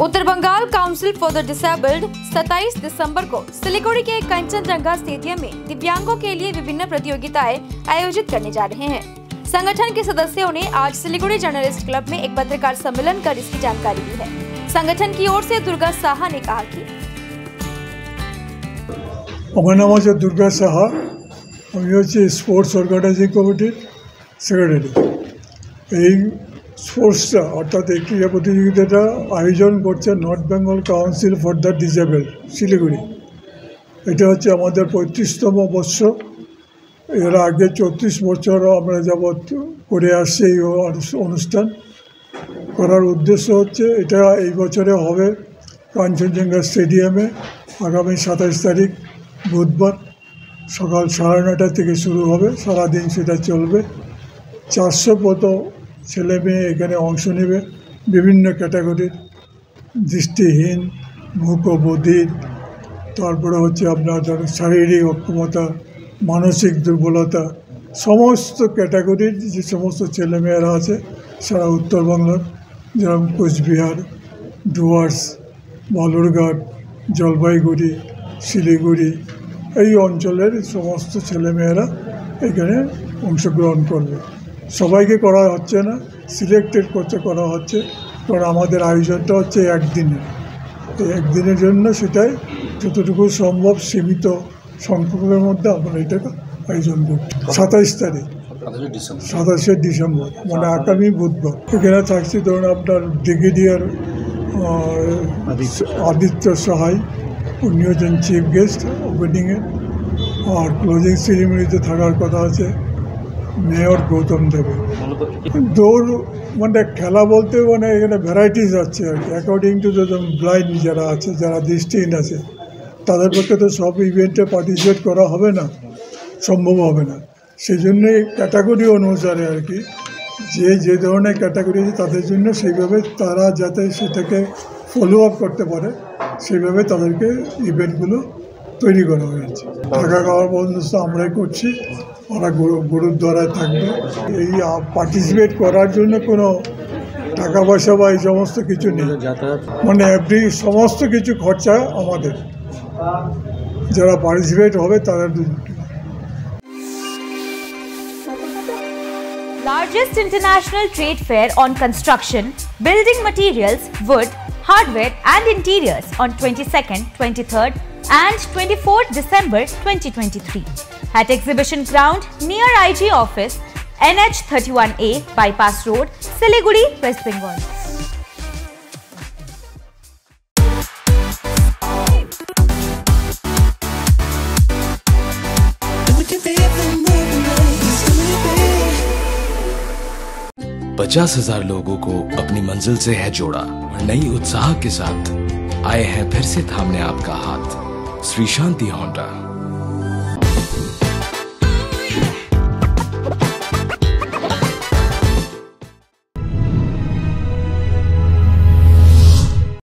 Uttar Bengal council for the disabled 27 दिसंबर को सिलीगुड़ी के कंचनजंगा स्टेडियम में दिव्यांगों के लिए विभिन्न प्रतियोगिताएं आयोजित करने जा रहे हैं। संगठन के सदस्यों ने आज सिलीगुड़ी जर्नलिस्ट क्लब में एक पत्रकार सम्मेलन कर इसकी जानकारी दी है। संगठन की ओर से दुर्गा साहा ने कहा कि আমার নাম হচ্ছে দুর্গা সাহা, আমি হচ্ছে স্পোর্টস অর্গানাইজিং কমিটির সেক্রেটারি। এই স্পোর্টসটা অর্থাৎ এই ক্রীড়া প্রতিযোগিতাটা আয়োজন করছে north Bengal council for the disable Siliguri. এটা হচ্ছে আমাদের 35তম বর্ষ। এর আগে 34 বছর আমরা যাবৎ করে আসছি এই অনুষ্ঠান। করার উদ্দেশ্য হচ্ছে এটা এই বছরে হবে কাঞ্চনজঙ্ঘা স্টেডিয়ামে আগামী 27 তারিখ বুধবার সকাল 9:30 থেকে শুরু হবে, সারাদিন সেটা চলবে। 400 মতো ছেলে মেয়ে এখানে অংশ নেবে, বিভিন্ন ক্যাটাগরির, দৃষ্টিহীন, মূক ও বধির, তারপরে হচ্ছে আপনার শারীরিক অক্ষমতা, মানসিক দুর্বলতা, সমস্ত ক্যাটাগরির যে সমস্ত ছেলেমেয়েরা আছে সারা উত্তরবঙ্গের, যেরকম কোচবিহার, ডুয়ার্স, বালুরঘাট, জলপাইগুড়ি, শিলিগুড়ি এই অঞ্চলের সমস্ত ছেলেমেয়েরা এখানে অংশগ্রহণ করবে। সবাইকে করা হচ্ছে না, সিলেক্টেড করা হচ্ছে, কারণ আমাদের আয়োজনটা হচ্ছে একদিনের। এই একদিনের জন্য সেটাই যতটুকু সম্ভব সীমিত সংখ্যকের মধ্যে আমরা এটাকে আয়োজন করছি। 27 তারিখ 27শে ডিসেম্বর মানে আগামী বুধবার এখানে থাকছি। ধরুন আপনার ব্রিগেডিয়ার আদিত্য সহায়, উনি হচ্ছেন চিফ গেস্ট ওপেনিংয়ে, আর ক্লোজিং সেরিমনিতে থাকার কথা আছে মেয়র গৌতম দেবের। দৌড় মানে খেলা বলতে মানে এখানে ভ্যারাইটিস আছে আর কি, অ্যাকর্ডিং টু ব্লাইন্ড যারা আছে, যারা দৃষ্টিহীন আছে, তাদের পক্ষে তো সব ইভেন্টে পার্টিসিপেট করা হবে না, সম্ভব হবে না। সেই জন্যে ক্যাটাগরি অনুসারে আর কি, যে ধরনের ক্যাটাগরি আছে তাদের জন্য সেইভাবে তারা যাতে সেটাকে ফলো আপ করতে পারে সেইভাবে তাদেরকে ইভেন্টগুলো তৈরি করা হয়েছে। থাকা খাওয়ার বন্দোবস্ত আমরাই করছি, ওরা গুরুদ্বারায় থাকবে। এই পার্টিসিপেট করার জন্য কোনো টাকা পয়সা বা এই সমস্ত কিছু নেই, মানে এভরি সমস্ত কিছু খরচা আমাদের, যারা পার্টিসিপেট হবে তারা। Largest international trade fair on construction, building materials, wood, hardware and interiors on 22nd, 23rd and 24th December 2023 at Exhibition Ground near IG Office, NH 31A, Bypass Road, Siliguri, West Bengal. पचास 50,000 लोगों को अपनी मंजिल से है जोड़ा और नई उत्साह के साथ आए हैं फिर से थामने आपका हाथ। श्री शांति होंडा।